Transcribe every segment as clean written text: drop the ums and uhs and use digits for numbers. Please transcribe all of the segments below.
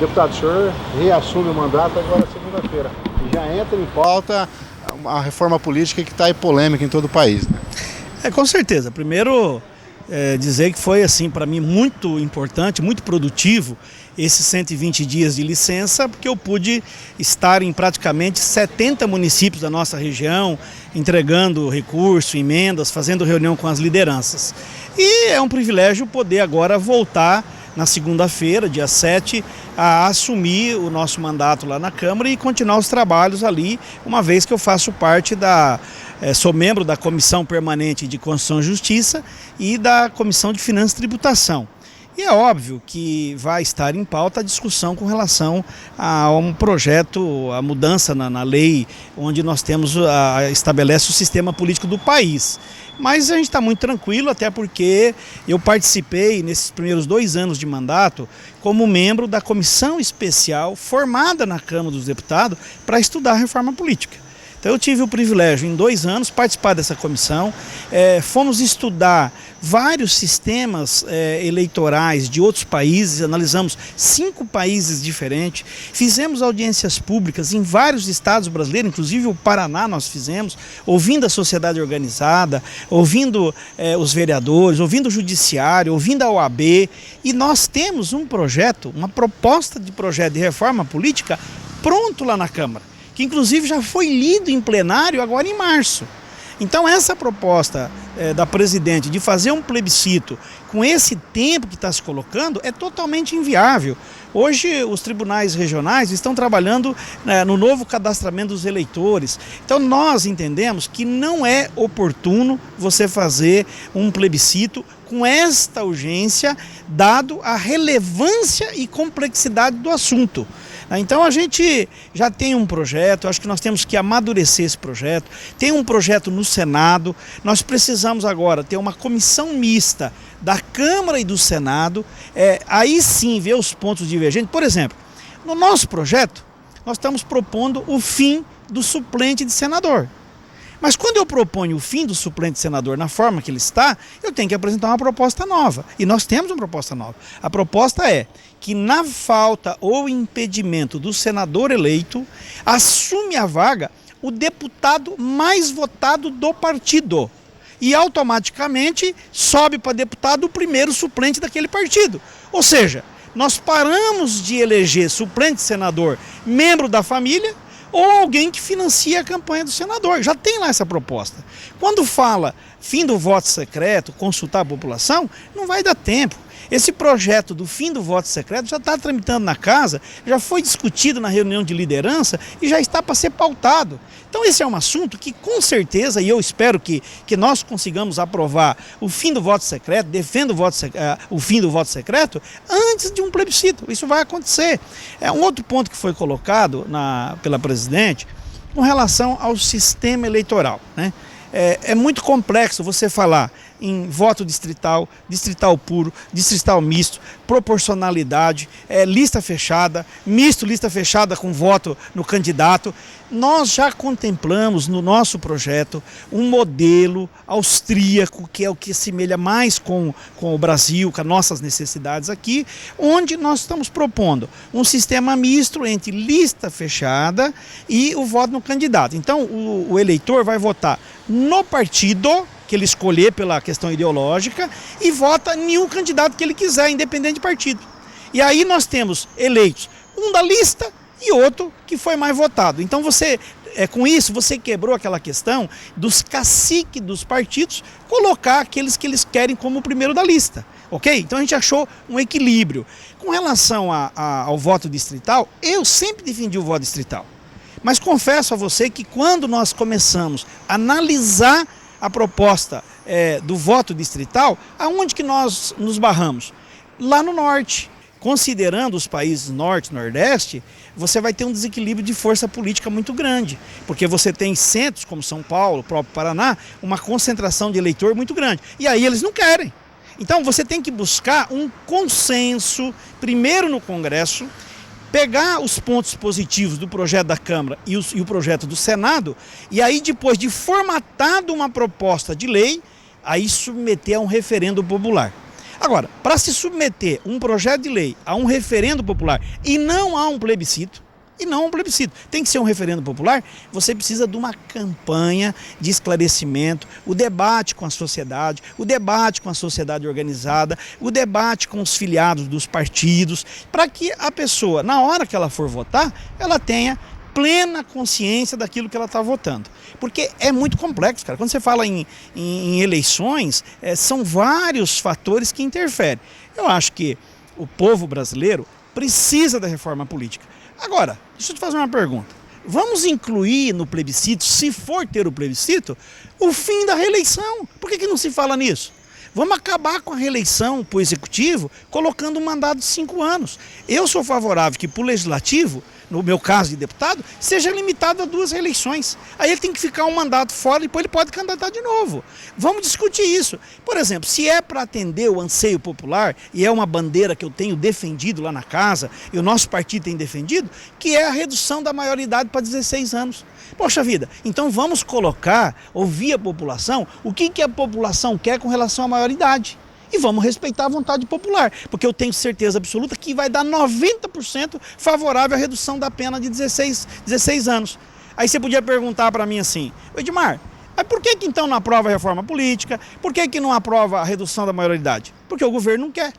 Deputado, o senhor reassume o mandato agora segunda-feira e já entra em pauta a reforma política que está em polêmica em todo o país, né? Com certeza. Primeiro, dizer que foi, assim, para mim, muito importante, muito produtivo esses 120 dias de licença, porque eu pude estar em praticamente 70 municípios da nossa região, entregando recurso, emendas, fazendo reunião com as lideranças. E é um privilégio poder agora voltar na segunda-feira, dia 7, a assumir o nosso mandato lá na Câmara e continuar os trabalhos ali, uma vez que eu faço parte sou membro da Comissão Permanente de Constituição e Justiça e da Comissão de Finanças e Tributação. E é óbvio que vai estar em pauta a discussão com relação a um projeto, a mudança na lei, onde nós estabelece o sistema político do país. Mas a gente está muito tranquilo, até porque eu participei nesses primeiros 2 anos de mandato como membro da comissão especial formada na Câmara dos Deputados para estudar a reforma política. Então eu tive o privilégio em 2 anos participar dessa comissão, fomos estudar vários sistemas eleitorais de outros países, analisamos 5 países diferentes, fizemos audiências públicas em vários estados brasileiros, inclusive o Paraná nós fizemos, ouvindo a sociedade organizada, ouvindo os vereadores, ouvindo o judiciário, ouvindo a OAB, e nós temos um projeto, uma proposta de projeto de reforma política pronto lá na Câmara, que inclusive já foi lido em plenário agora em março. Então essa proposta da presidente de fazer um plebiscito com esse tempo que está se colocando é totalmente inviável. Hoje os tribunais regionais estão trabalhando no novo cadastramento dos eleitores. Então nós entendemos que não é oportuno você fazer um plebiscito com esta urgência, dado a relevância e complexidade do assunto. Então a gente já tem um projeto, acho que nós temos que amadurecer esse projeto, tem um projeto no Senado, nós precisamos agora ter uma comissão mista da Câmara e do Senado, aí sim ver os pontos divergentes. Por exemplo, no nosso projeto, nós estamos propondo o fim do suplente de senador. Mas quando eu proponho o fim do suplente de senador na forma que ele está, eu tenho que apresentar uma proposta nova. E nós temos uma proposta nova. A proposta é que na falta ou impedimento do senador eleito, assume a vaga o deputado mais votado do partido. E automaticamente sobe para deputado o primeiro suplente daquele partido. Ou seja, nós paramos de eleger suplente de senador membro da família, ou alguém que financia a campanha do senador. Já tem lá essa proposta. Quando fala fim do voto secreto, consultar a população, não vai dar tempo. Esse projeto do fim do voto secreto já está tramitando na casa, já foi discutido na reunião de liderança e já está para ser pautado. Então esse é um assunto que com certeza, e eu espero que nós consigamos aprovar o fim do voto secreto, defendo o fim do voto secreto, antes de um plebiscito. Isso vai acontecer. Um outro ponto que foi colocado pela presidente com relação ao sistema eleitoral, né? É muito complexo você falar em voto distrital, distrital puro, distrital misto, proporcionalidade, lista fechada, misto, lista fechada com voto no candidato. Nós já contemplamos no nosso projeto um modelo austríaco, que é o que assemelha mais com o Brasil, com as nossas necessidades aqui, onde nós estamos propondo um sistema misto entre lista fechada e o voto no candidato. Então o eleitor vai votar no partido que ele escolher pela questão ideológica e vota em um candidato que ele quiser, independente de partido. E aí nós temos eleitos, um da lista e outro que foi mais votado. Então com isso você quebrou aquela questão dos caciques dos partidos colocar aqueles que eles querem como primeiro da lista. Ok? Então a gente achou um equilíbrio. Com relação ao voto distrital, eu sempre defendi o voto distrital. Mas confesso a você que quando nós começamos a analisar a proposta do voto distrital, aonde que nós nos barramos? Lá no norte. Considerando os países norte e nordeste, você vai ter um desequilíbrio de força política muito grande, porque você tem centros como São Paulo, o próprio Paraná, uma concentração de eleitor muito grande. E aí eles não querem. Então você tem que buscar um consenso, primeiro no Congresso, pegar os pontos positivos do projeto da Câmara e o projeto do Senado, e aí depois de formatada uma proposta de lei, aí submeter a um referendo popular. Agora, para se submeter um projeto de lei a um referendo popular e não a um plebiscito, tem que ser um referendo popular, você precisa de uma campanha de esclarecimento, o debate com a sociedade organizada, o debate com os filiados dos partidos, para que a pessoa, na hora que ela for votar, ela tenha plena consciência daquilo que ela está votando. Porque é muito complexo, cara. Quando você fala em eleições, são vários fatores que interferem. Eu acho que o povo brasileiro precisa da reforma política. Agora, deixa eu te fazer uma pergunta. Vamos incluir no plebiscito, se for ter o plebiscito, o fim da reeleição. Por que não se fala nisso? Vamos acabar com a reeleição para o executivo, colocando um mandato de 5 anos. Eu sou favorável que para o legislativo, no meu caso de deputado, seja limitado a 2 reeleições. Aí ele tem que ficar um mandato fora e depois ele pode candidatar de novo. Vamos discutir isso. Por exemplo, se é para atender o anseio popular, e é uma bandeira que eu tenho defendido lá na casa, e o nosso partido tem defendido, que é a redução da maioridade para 16 anos. Poxa vida, então vamos ouvir a população, o que a população quer com relação à maioridade. E vamos respeitar a vontade popular, porque eu tenho certeza absoluta que vai dar 90% favorável à redução da pena de 16 anos. Aí você podia perguntar para mim assim, Edmar, mas por que então não aprova a reforma política? Por que não aprova a redução da maioridade? Porque o governo não quer.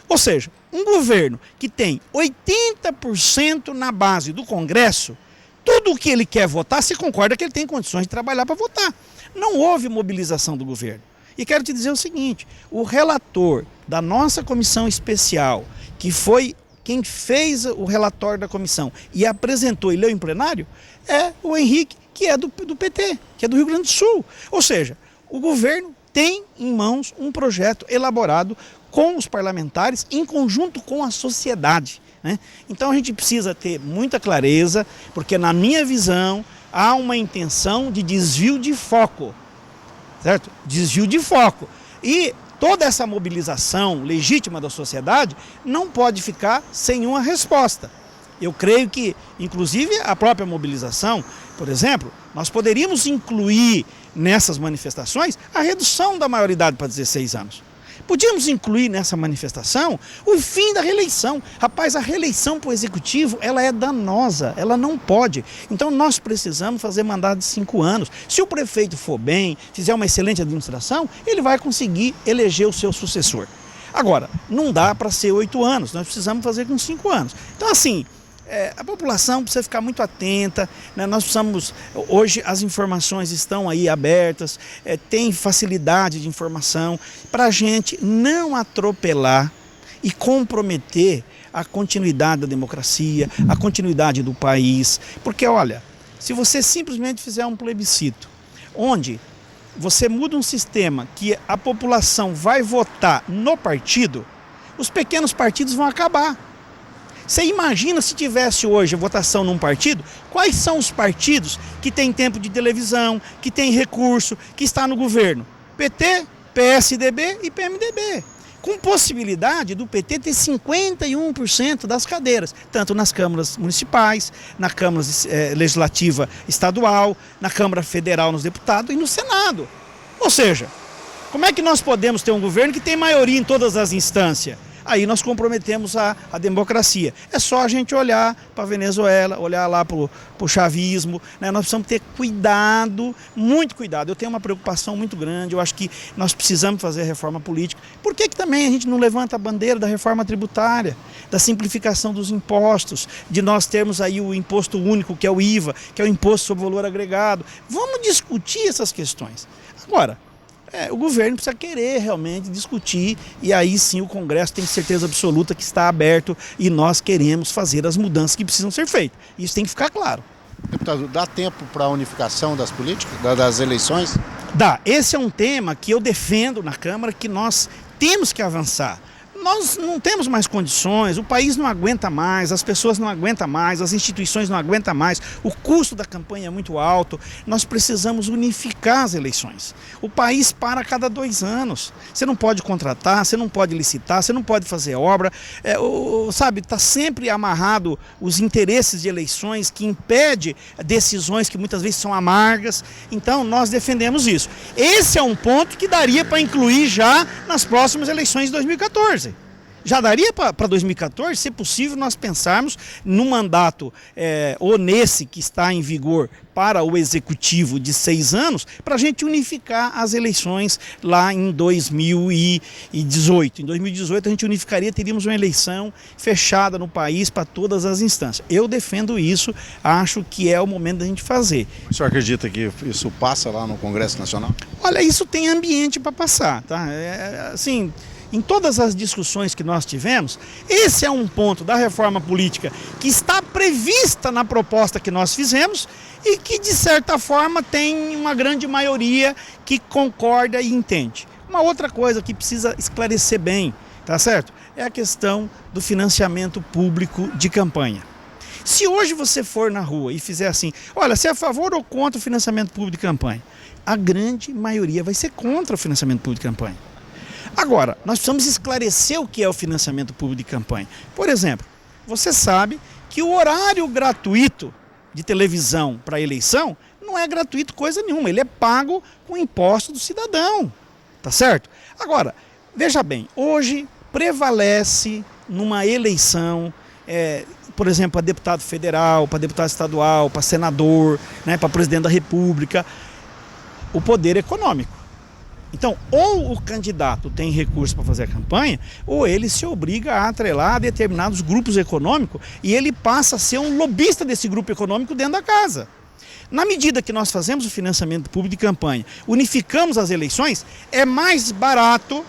Ou seja, um governo que tem 80% na base do Congresso, tudo o que ele quer votar, se concorda que ele tem condições de trabalhar para votar. Não houve mobilização do governo. E quero te dizer o seguinte, o relator da nossa comissão especial, que foi quem fez o relatório da comissão e apresentou e leu em plenário, é o Henrique, que é do PT, que é do Rio Grande do Sul. Ou seja, o governo tem em mãos um projeto elaborado com os parlamentares, em conjunto com a sociedade, né? Então a gente precisa ter muita clareza, porque na minha visão há uma intenção de desvio de foco. Certo? Desvio de foco. E toda essa mobilização legítima da sociedade não pode ficar sem uma resposta. Eu creio que, inclusive, a própria mobilização, por exemplo, nós poderíamos incluir nessas manifestações a redução da maioridade para 16 anos. Podíamos incluir nessa manifestação o fim da reeleição. Rapaz, a reeleição para o executivo, ela é danosa, ela não pode. Então nós precisamos fazer mandato de 5 anos. Se o prefeito for bem, fizer uma excelente administração, ele vai conseguir eleger o seu sucessor. Agora, não dá para ser 8 anos, nós precisamos fazer com 5 anos. Então assim, a população precisa ficar muito atenta, né? Nós precisamos, hoje as informações estão aí abertas, tem facilidade de informação, para a gente não atropelar e comprometer a continuidade da democracia, a continuidade do país. Porque olha, se você simplesmente fizer um plebiscito, onde você muda um sistema que a população vai votar no partido, os pequenos partidos vão acabar. Você imagina se tivesse hoje a votação num partido, quais são os partidos que têm tempo de televisão, que têm recurso, que está no governo? PT, PSDB e PMDB. Com possibilidade do PT ter 51% das cadeiras, tanto nas câmaras municipais, na Câmara Legislativa Estadual, na Câmara Federal nos deputados e no Senado. Ou seja, como é que nós podemos ter um governo que tem maioria em todas as instâncias? Aí nós comprometemos a democracia. É só a gente olhar para a Venezuela, olhar lá para o chavismo, né? Nós precisamos ter cuidado, muito cuidado. Eu tenho uma preocupação muito grande, eu acho que nós precisamos fazer a reforma política. Por que também a gente não levanta a bandeira da reforma tributária, da simplificação dos impostos, de nós termos aí o imposto único, que é o IVA, que é o Imposto sobre Valor Agregado? Vamos discutir essas questões. Agora, o governo precisa querer realmente discutir e aí sim o Congresso tem certeza absoluta que está aberto e nós queremos fazer as mudanças que precisam ser feitas. Isso tem que ficar claro. Deputado, dá tempo para a unificação das políticas, das eleições? Dá. Esse é um tema que eu defendo na Câmara, que nós temos que avançar. nós não temos mais condições, o país não aguenta mais, as pessoas não aguentam mais, as instituições não aguentam mais, o custo da campanha é muito alto, nós precisamos unificar as eleições. O país para a cada 2 anos, você não pode contratar, você não pode licitar, você não pode fazer obra, sabe, está sempre amarrado os interesses de eleições que impede decisões que muitas vezes são amargas, então nós defendemos isso. Esse é um ponto que daria para incluir já nas próximas eleições de 2014. Já daria para 2014, se possível, nós pensarmos no mandato, ou nesse que está em vigor para o executivo de 6 anos, para a gente unificar as eleições lá em 2018. Em 2018 a gente unificaria, teríamos uma eleição fechada no país para todas as instâncias. Eu defendo isso, acho que é o momento da gente fazer. O senhor acredita que isso passa lá no Congresso Nacional? Olha, isso tem ambiente para passar, tá? Assim, em todas as discussões que nós tivemos, esse é um ponto da reforma política que está prevista na proposta que nós fizemos e que, de certa forma, tem uma grande maioria que concorda e entende. Uma outra coisa que precisa esclarecer bem, tá certo? É a questão do financiamento público de campanha. Se hoje você for na rua e fizer assim, olha, você é a favor ou contra o financiamento público de campanha? A grande maioria vai ser contra o financiamento público de campanha. Agora, nós precisamos esclarecer o que é o financiamento público de campanha. Por exemplo, você sabe que o horário gratuito de televisão para eleição não é gratuito coisa nenhuma, ele é pago com imposto do cidadão, tá certo? Agora, veja bem, hoje prevalece numa eleição, por exemplo, para deputado federal, para deputado estadual, para senador, né, para presidente da República, o poder econômico. Então, ou o candidato tem recurso para fazer a campanha, ou ele se obriga a atrelar a determinados grupos econômicos e ele passa a ser um lobista desse grupo econômico dentro da casa. Na medida que nós fazemos o financiamento público de campanha, unificamos as eleições, é mais barato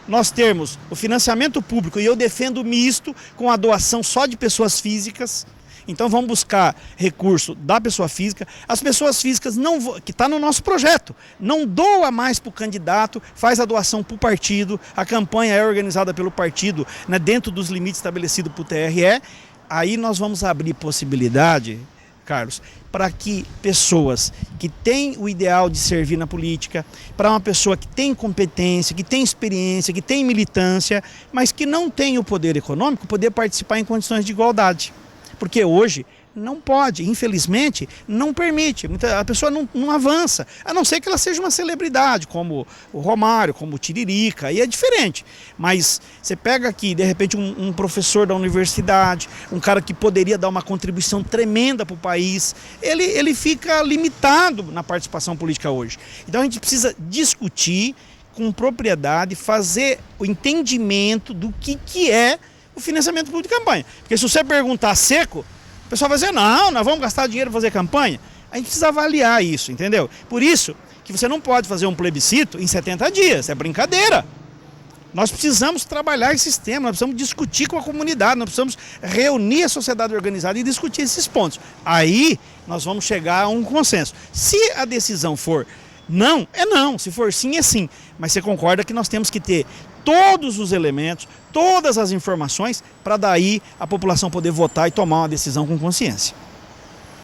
nós termos o financiamento público, e eu defendo misto, com a doação só de pessoas físicas. Então vamos buscar recurso da pessoa física. As pessoas físicas, que está no nosso projeto, não doa mais para o candidato, faz a doação para o partido, a campanha é organizada pelo partido, né, dentro dos limites estabelecidos para o TRE. Aí nós vamos abrir possibilidade, Carlos, para que pessoas que têm o ideal de servir na política, para uma pessoa que tem competência, que tem experiência, que tem militância, mas que não tem o poder econômico, poder participar em condições de igualdade. Porque hoje não pode, infelizmente, não permite, a pessoa não avança, a não ser que ela seja uma celebridade, como o Romário, como o Tiririca, aí é diferente. Mas você pega aqui, de repente, um professor da universidade, um cara que poderia dar uma contribuição tremenda para o país, ele fica limitado na participação política hoje. Então a gente precisa discutir com propriedade, fazer o entendimento do que é o financiamento público de campanha. Porque se você perguntar seco, o pessoal vai dizer, não, nós vamos gastar dinheiro para fazer campanha. A gente precisa avaliar isso, entendeu? Por isso que você não pode fazer um plebiscito em 70 dias, é brincadeira. Nós precisamos trabalhar esse sistema, nós precisamos discutir com a comunidade, nós precisamos reunir a sociedade organizada e discutir esses pontos. Aí nós vamos chegar a um consenso. Se a decisão for não, é não. Se for sim, é sim. Mas você concorda que nós temos que ter todos os elementos, todas as informações, para daí a população poder votar e tomar uma decisão com consciência.